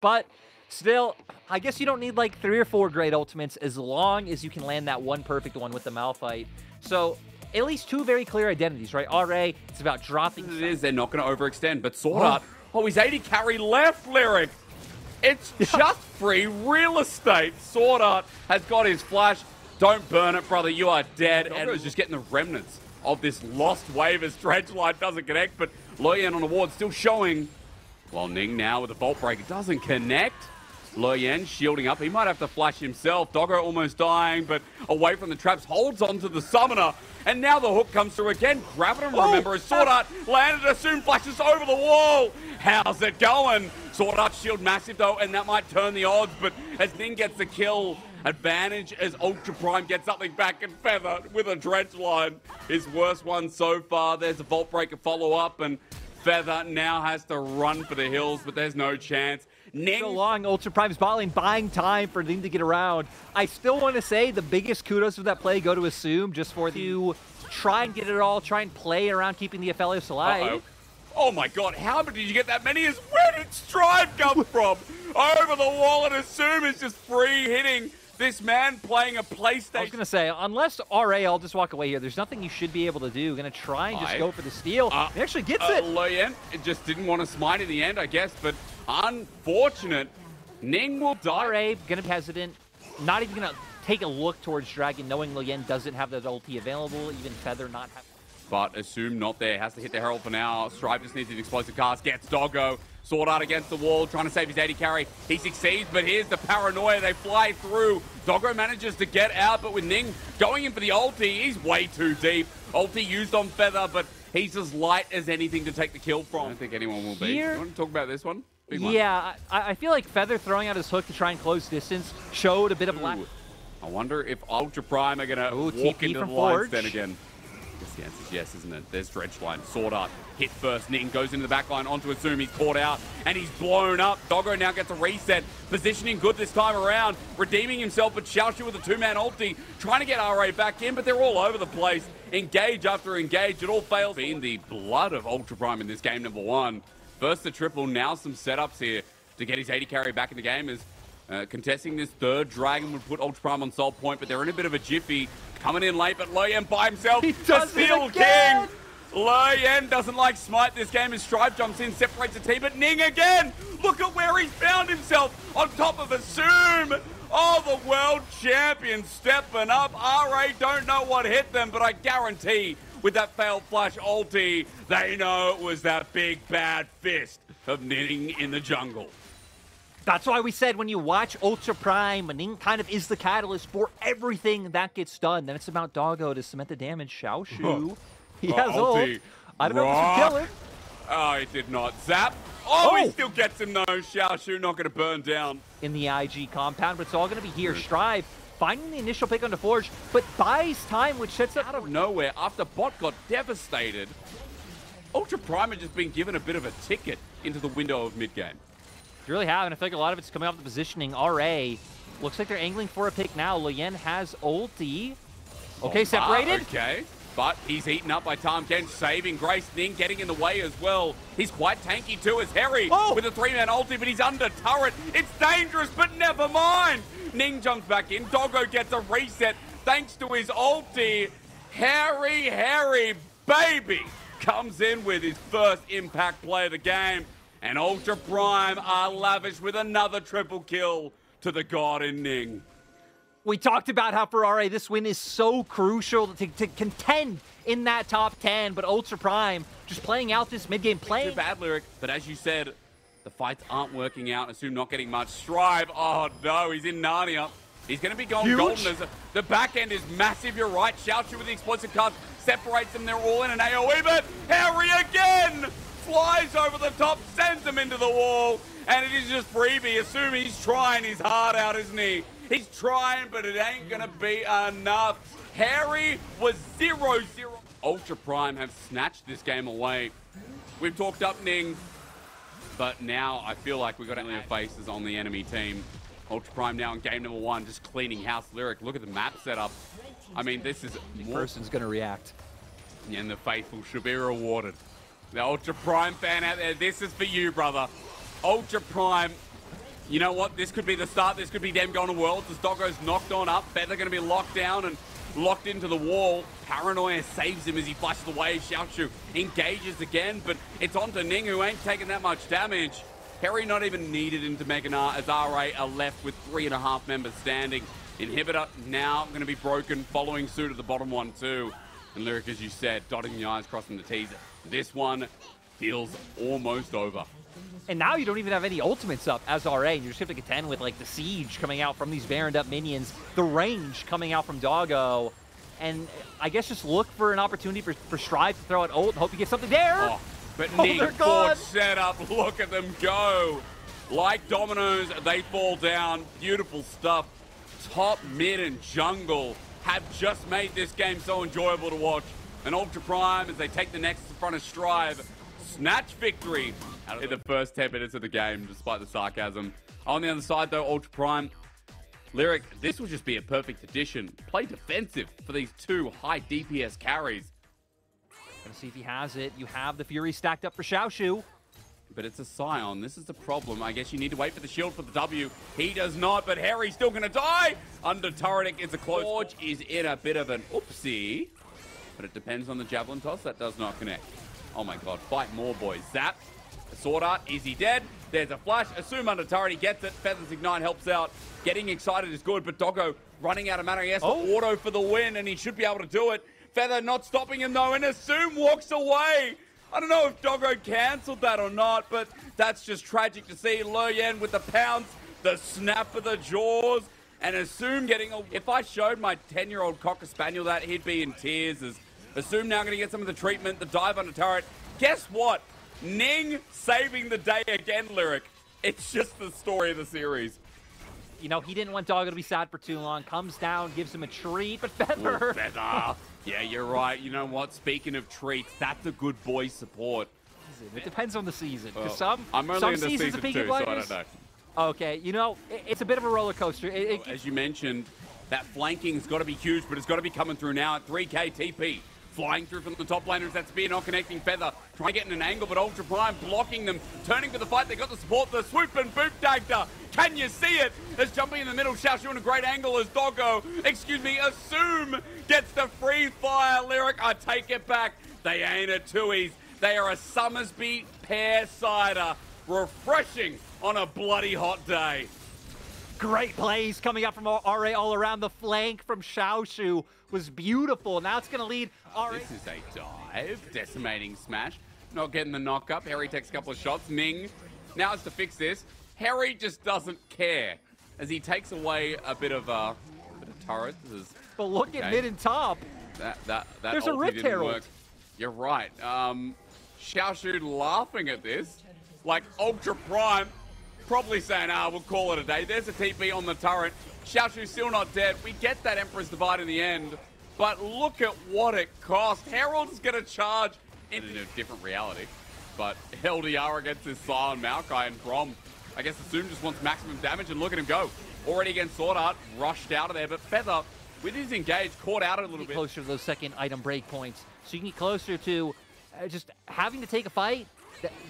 But still, I guess you don't need like 3 or 4 great ultimates as long as you can land that one perfect one with the Malphite. So at least 2 very clear identities, right? RA, it's about dropping. It is, they're not going to overextend, but Sword Art, he's 80 carry left, Lyric. It's just free real estate. Sword Art has got his flash. Don't burn it, brother. You are dead. And it's just getting the remnants of this lost wave as Dredgeline doesn't connect, but Loyan on the ward still showing. While Ning now with the Vault Breaker doesn't connect. Loyan shielding up. He might have to flash himself. Doggo almost dying, but away from the traps. Holds on to the Summoner. And now the hook comes through again. Grab it and remember as Sword Art landed as soon flashes over the wall. How's it going? Sword Art shield massive though, and that might turn the odds. But as Ning gets the kill, advantage as Ultra Prime gets something back and Feather with a Dredgeline. His worst one so far. There's a Vault Breaker follow-up, and Feather now has to run for the hills, but there's no chance. Ning. So long, Ultra Prime's bot lane buying time for Ning to get around. I still want to say the biggest kudos of that play go to Assume just for to try and get it all, try and play around keeping the Aphelios alive. Oh my god, how did you get that many? Where did Strive come from? Over the wall, and Assume is just free hitting this man playing a PlayStation. I was going to say, unless RA, I'll just walk away here. There's nothing you should be able to do. Going to try and just go for the steal. He actually gets it. Loyan just didn't want to smite in the end, I guess, but unfortunate. Ning will die. RA going to be hesitant. Not even going to take a look towards Dragon, knowing Loyan doesn't have that ulti available. Even Feather not having. But Assume not there. Has to hit the Herald for now. Strive just needs an explosive cast. Gets Doggo. Sword Art against the wall, trying to save his 80 carry. He succeeds, but here's the paranoia. They fly through. Doggo manages to get out, but with Ning going in for the ulti, he's way too deep. Ulti used on Feather, but he's as light as anything to take the kill from. I don't think anyone will be. You want to talk about this one? Yeah, I feel like Feather throwing out his hook to try and close distance showed a bit of lack. I wonder if Ultra Prime are going to walk into the lines then again. I guess the answer is yes, isn't it? There's Dredgeline. Sword Art hit first. Ning goes into the back line onto Assume. He's caught out and he's blown up. Doggo now gets a reset. Positioning good this time around. Redeeming himself, but Xiaoshu with a 2-man ulti. Trying to get RA back in, but they're all over the place. Engage after engage. It all fails. Being the blood of Ultra Prime in this game, number 1. First the triple, now some setups here to get his 80 carry back in the game as contesting this third Dragon would put Ultra Prime on sole point, but they're in a bit of a jiffy. Coming in late, but Loyan by himself. He does Steel King. Loyan doesn't like smite this game as Strive jumps in, separates the team, but Ning again. Look at where he's found himself on top of Assume. Oh, the world champion stepping up. RA don't know what hit them, but I guarantee with that failed flash ulti, they know it was that big bad fist of Ning in the jungle. That's why we said when you watch Ultra Prime, Ning kind of is the catalyst for everything that gets done. Then it's about Doggo to cement the damage. Xiaoshu, he has ult. I don't know if this will kill him. Oh, he did not. Zap. Oh, he still gets him though. Xiaoshu not going to burn down. In the IG compound, but it's all going to be here. Strive finding the initial pick on DeForge, but buys time, which sets up out of nowhere after bot got devastated. Ultra Prime had just been given a bit of a ticket into the window of mid-game. You really have, and I feel like a lot of it's coming off the positioning. RA looks like they're angling for a pick now. Loyan has ulti. Okay, separated. Okay, but he's eaten up by Tahm Kench, saving Grace. Ning getting in the way as well. He's quite tanky too as Harry with a 3-man ulti, but he's under turret. It's dangerous, but never mind. Ning jumps back in. Doggo gets a reset thanks to his ulti. Harry, baby, comes in with his first impact play of the game. And Ultra Prime are lavish with another triple kill to the god in Ning. We talked about how for RA this win is so crucial to contend in that top 10, but Ultra Prime just playing out this mid-game play. Too bad, Lyric, but as you said, the fights aren't working out. Assume not getting much. Strive, oh no, he's in Narnia. He's going to be going golden. The back end is massive, you're right. Xiaoshu with the explosive cast separates them. They're all in an AoE, but Harry again flies over the top, sends him into the wall, and it is just freebie. Assume he's trying his heart out, isn't he? He's trying, but it ain't going to be enough. Harry was 0-0. Ultra Prime have snatched this game away. We've talked up Ning, but now I feel like we've got alien faces on the enemy team. Ultra Prime now in game number 1, just cleaning house. Lyric, look at the map setup. I mean, this is more... person's going to react. And the faithful should be rewarded. The Ultra Prime fan out there, this is for you, brother. Ultra Prime You know what? This could be the start. This could be them going to Worlds as Doggo's knocked on up. Feather going to be locked down and locked into the wall. Paranoia saves him as he flashes away. Xiaoshu engages again, but it's onto Ning, who ain't taking that much damage. Harry not even needed into Mega Gnar as RA are left with 3.5 members standing. Inhibitor now going to be broken, following suit at the bottom one too. And Lyric, as you said, dotting the I's, crossing the T's. This one feels almost over. And now you don't even have any ultimates up as RA, and you just have to contend with like the siege coming out from these Baroned up minions, the range coming out from Doggo, and I guess just look for an opportunity for Strive to throw an ult and hope you get something there. Oh, but Ning, forward setup, look at them go. Like dominoes, they fall down. Beautiful stuff. Top, mid, and jungle have just made this game so enjoyable to watch. And Ultra Prime, as they take the next in front of Strive, snatch victory in the first 10 minutes of the game, despite the sarcasm. On the other side, though, Ultra Prime, Lyric, this will just be a perfect addition. Play defensive for these two high DPS carries. Gonna see if he has it. You have the Fury stacked up for Xiaoshu. But it's a Scion. This is the problem. I guess you need to wait for the shield for the W. He does not, but Harry's still going to die. Under turret, it's a close. Forge is in a bit of an oopsie. But it depends on the Javelin toss. That does not connect. Oh my god. Fight more, boys. Zap. Sword Art. Is he dead? There's a flash. Assume under turret. He gets it. Feathers Ignite helps out. Getting excited is good, but Doggo running out of mana. He has to auto for the win, and he should be able to do it. Feather not stopping him, though, and Assume walks away. I don't know if Doggo cancelled that or not, but that's just tragic to see. Le Yen with the pounce, the snap of the jaws, and Assume getting a... If I showed my 10-year-old Cocker Spaniel that, he'd be in tears. As Assume now going to get some of the treatment, the dive under turret. Guess what? Ning saving the day again, Lyric. It's just the story of the series. You know, he didn't want Doggo to be sad for too long. Comes down, gives him a treat, but Feather... Ooh, Feather. Yeah, you're right. You know what? Speaking of treats, that's a good boy support. It depends on the season. Well, some seasons of Peaky Blinders, so I don't know. Okay, you know, it's a bit of a roller coaster. As you mentioned, that flanking's got to be huge, but it's got to be coming through now at 3k TP. Flying through from the top laners, that spear not connecting. Feather trying to get in an angle, but Ultra Prime blocking them. Turning for the fight, they got the support, the swoop and boot dagger. Can you see it? As jumping in the middle, Xiaoshu in a great angle as Doggo, Assume gets the free fire. Lyric, I take it back. They ain't a twoies. They are a Summersby pear cider. Refreshing on a bloody hot day. Great plays coming up from RA all around. The flank from Xiaoshu was beautiful. Now it's going to lead RA. This is a dive. Decimating smash. Not getting the knock up. Harry takes a couple of shots. Ning. Now it's to fix this. Harry just doesn't care as he takes away a bit of turret. But look at mid and top. There's a Rift Herald. You're right. Xiaoshu laughing at this. Like Ultra Prime. Probably saying, we'll call it a day. There's a TP on the turret. Xiaoshu's still not dead. We get that Emperor's Divide in the end. But look at what it cost. Herald's going to charge into a different reality. But LDR against this Silent Maokai and Brom. I guess Assume just wants maximum damage, and look at him go. Already against Sword Art, rushed out of there. But Feather, with his engage, caught out a little bit. Closer to those second item break points. So you can get closer to just having to take a fight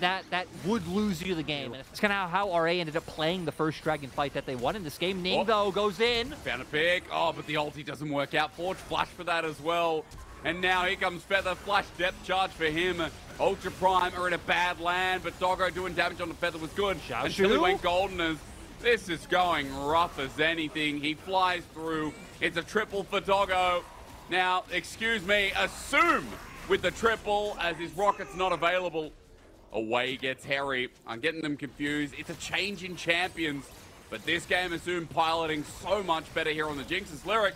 that would lose you the game. And it's kind of how RA ended up playing the first Dragon fight that they won in this game. Ning, though, goes in. Found a pick. Oh, but the ulti doesn't work out. Forge flash for that as well. And now here comes Feather. Flash depth charge for him. Ultra Prime are in a bad land, but Doggo doing damage on the Feather was good. Until he went golden as this is going rough as anything. He flies through. It's a triple for Doggo. Now, excuse me, Assume with the triple as his rocket's not available. Away gets Harry. I'm getting them confused. It's a change in champions. But this game, Assume piloting so much better here on the Jinx's Lyric.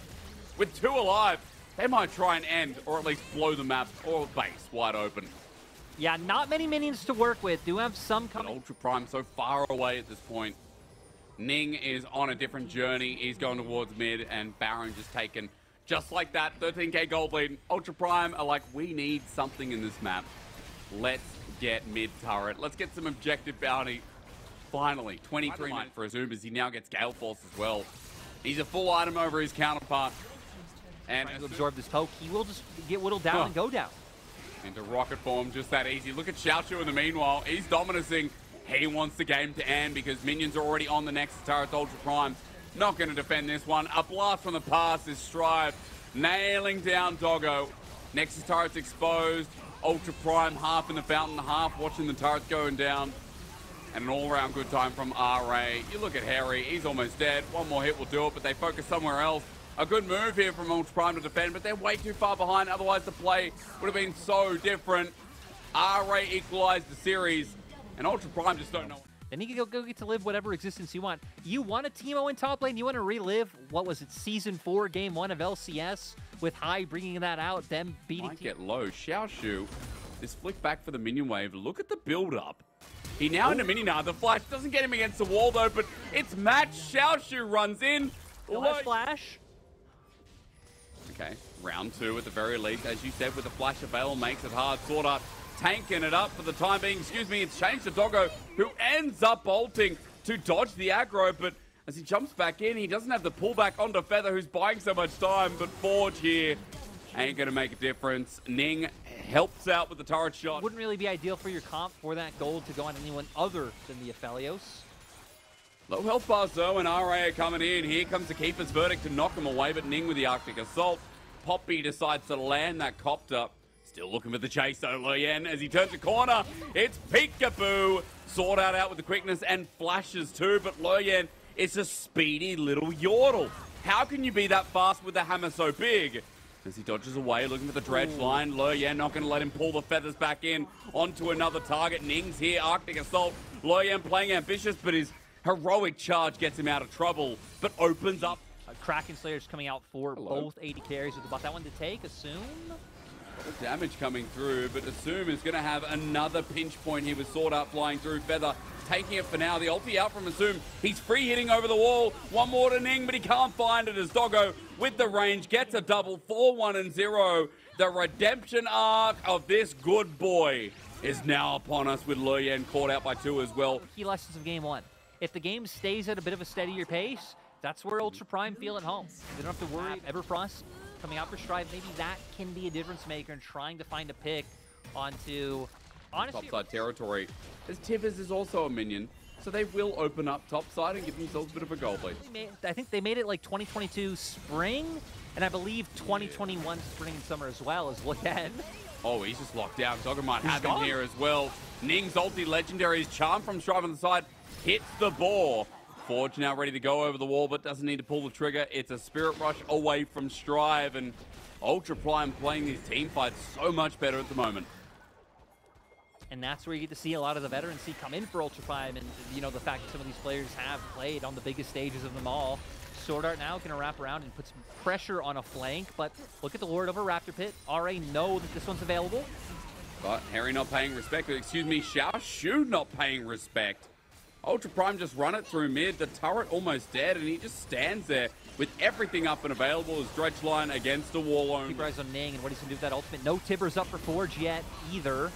With 2 alive, they might try and end, or at least blow the map or base wide open. Yeah, not many minions to work with. Do have some coming. But Ultra Prime so far away at this point. Ning is on a different journey. He's going towards mid, and Baron just taken just like that. 13k gold lead. Ultra Prime are like, we need something in this map. Let's get mid turret. Let's get some objective bounty. Finally, 23 for Assume as he now gets Gale Force as well. He's a full item over his counterpart. And to absorb this poke, he will just get whittled down and go down. Into rocket form, just that easy. Look at Xiaoshu in the meanwhile. He's dominating. He wants the game to end because minions are already on the Nexus turret. Ultra Prime not going to defend this one. A blast from the past is Strive nailing down Doggo. Nexus turret's exposed. Ultra Prime half in the fountain, half watching the turrets going down. And an all-around good time from RA. You look at Harry, he's almost dead. One more hit will do it, but they focus somewhere else. A good move here from Ultra Prime to defend, but they're way too far behind. Otherwise, the play would have been so different. RA equalized the series, and Ultra Prime just don't know. Then you can go get to live whatever existence you want. You want a Teemo in top lane? You want to relive, what was it, Season 4, Game 1 of LCS, with High bringing that out, them beating... Might get low. Xiaoshu, this flick back for the minion wave. Look at the build-up. He now into mini now. The flash doesn't get him against the wall, though, but it's matched. Xiaoshu runs in. Last flash. Okay, round 2 at the very least. As you said, with the flash available, makes it hard. Sword Art tanking it up for the time being. Excuse me, it's changed to Doggo, who ends up bolting to dodge the aggro, but as he jumps back in, he doesn't have the pullback onto Feather, who's buying so much time, but Forge here ain't going to make a difference. Ning helps out with the turret shot. Wouldn't really be ideal for your comp for that gold to go on anyone other than the Aphelios. Low health bars though, and RA are coming in. Here comes the Keeper's Verdict to knock him away, but Ning with the Arctic Assault. Poppy decides to land that copter. Still looking for the chase though, Luyen, as he turns the corner. It's Peekaboo. Sword out with the quickness and flashes too, but Luyen is a speedy little yordle. How can you be that fast with the hammer so big? As he dodges away, looking for the dredge line. Luyen not going to let him pull the feathers back in onto another target. Ning's here, Arctic Assault. Luyen playing ambitious, but his heroic charge gets him out of trouble, but opens up. Kraken Slayer's coming out for both 80 carries with about that one to take. Assume. Damage coming through, but Assume is going to have another pinch point here with Sword Art flying through. Feather taking it for now. The ulti out from Assume. He's free hitting over the wall. One more to Ning, but he can't find it as Doggo with the range gets a double. 4-1-0. The redemption arc of this good boy is now upon us with Luyen caught out by 2 as well. Key lessons of Game 1. If the game stays at a bit of a steadier pace, that's where Ultra Prime feel at home. They don't have to worry. Everfrost coming out for Strive, maybe that can be a difference maker in trying to find a pick onto, honestly, topside territory. As Tivers is also a minion, so they will open up topside and give themselves a bit of a goal lead. I think they made it like 2022 spring, and I believe 2021 spring and summer as well as Luyen. Oh, he's just locked down. Doggo might have him here as well. Ning's ulti legendary is charm from Strive on the side. Hits the ball. Forge now ready to go over the wall, but doesn't need to pull the trigger. It's a Spirit Rush away from Strive, and Ultra Prime playing these team fights so much better at the moment. And that's where you get to see a lot of the veterans come in for Ultra Prime, and you know, the fact that some of these players have played on the biggest stages of them all. Sword Art now going to wrap around and put some pressure on a flank, but look at the Lord over Raptor Pit. RA know that this one's available. But Harry not paying respect, excuse me, Xiaoshu not paying respect. Ultra Prime just run it through mid, the turret almost dead, and he just stands there with everything up and available as dredge line against the wall only. Keep your eyes on Ning and what he's going to do with that ultimate. No Tibbers up for Forge yet either.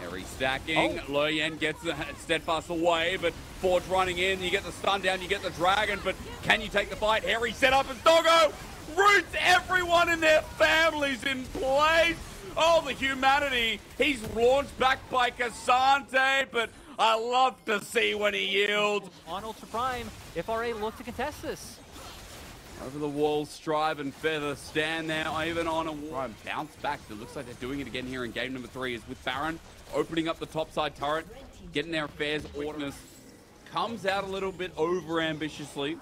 Harry stacking, Luyen gets the steadfast away, but Forge running in, you get the stun down, you get the dragon, but can you take the fight? Harry set up as Doggo roots everyone in their families in place. Oh, the humanity. He's launched back by Cassante, but I love to see when he yields. On Ultra Prime, if RA look to contest this. Over the wall, Strive and Feather stand there, even on a wall. Bounce back. It looks like they're doing it again here in game number 3 is with Baron opening up the topside turret, getting their affairs ordered. Comes out a little bit over-ambitiously.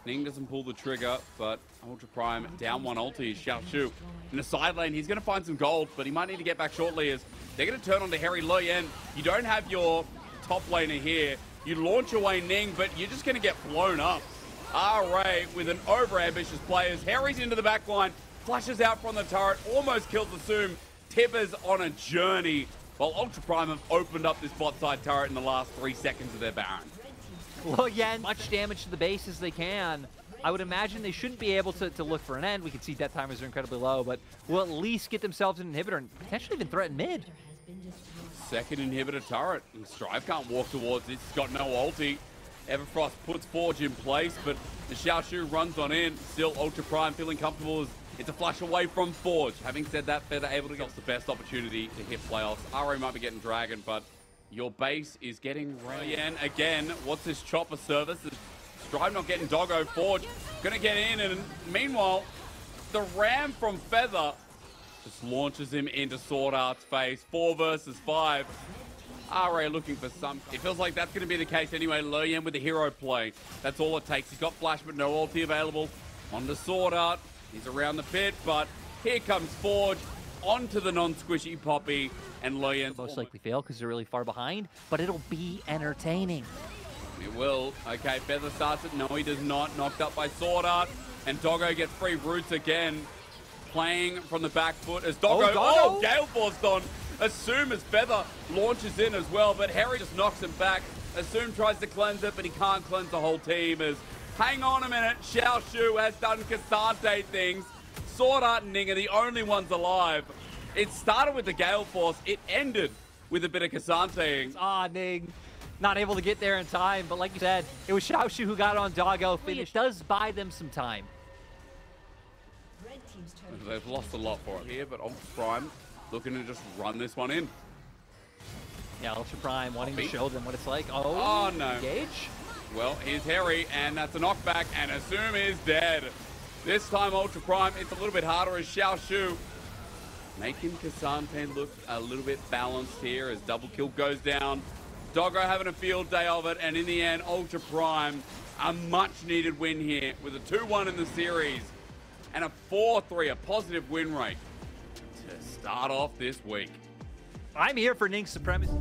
Ning doesn't pull the trigger, but Ultra Prime down one ulti is Xiaoshu. In the side lane, he's going to find some gold, but he might need to get back shortly as they're going to turn on to Harry Luyen. You don't have your top laner here. You launch away Ning, but you're just going to get blown up. RA with an over-ambitious player. Harry's into the back line, flashes out from the turret, almost kills Assume. Tibbers on a journey, while Ultra Prime have opened up this bot side turret in the last 3 seconds of their Baron. Luyen, much damage to the base as they can. I would imagine they shouldn't be able to look for an end. We can see death timers are incredibly low, but will at least get themselves an inhibitor and potentially even threaten mid. Second inhibitor turret. And Strive can't walk towards it. He's got no ulti. Everfrost puts Forge in place, but the Xiaoshu runs on in. Still, Ultra Prime feeling comfortable as it's a flash away from Forge. Having said that, Feather able to get the best opportunity to hit playoffs. RA might be getting Dragon, but Your base is getting ready. And again, what's this chopper service? Strive not getting Doggo. Forge gonna get in, and meanwhile, the ram from Feather just launches him into Sword Art's face. 4 versus 5. RA looking for some. It feels like that's going to be the case anyway. Loyan with the hero play. That's all it takes. He's got flash, but no ulti available. On the Sword Art. He's around the pit, but here comes Forge onto the non-squishy Poppy, and Loyan most likely fail because they're really far behind, but it'll be entertaining. It will. Okay, Feather starts it. No, he does not. Knocked up by Sword Art, and Doggo gets free roots again. Playing from the back foot as Doggo. Oh, Gale Force on. Assume as Feather launches in as well, but Harry just knocks him back. Assume tries to cleanse it, but he can't cleanse the whole team. As hang on a minute, Xiao Shu has done Cassante things. Sword Art and Ning are the only ones alive. It started with the Gale Force. It ended with a bit of Cassanteing. Ning not able to get there in time, but like you said, it was Xiao Shu who got on Doggo. Finish does buy them some time. They've lost a lot for it here, but Ultra Prime looking to just run this one in. Yeah, Ultra Prime wanting to show them what it's like. Oh no. Engage. Well, here's Harry, and that's a knockback, and Assume is dead. This time, Ultra Prime, it's a little bit harder as Xiao Shu making Cassante look a little bit balanced here as double kill goes down. Doggo having a field day of it, and in the end, Ultra Prime, a much-needed win here with a 2-1 in the series and a 4-3, a positive win rate to start off this week. I'm here for Ning's supremacy.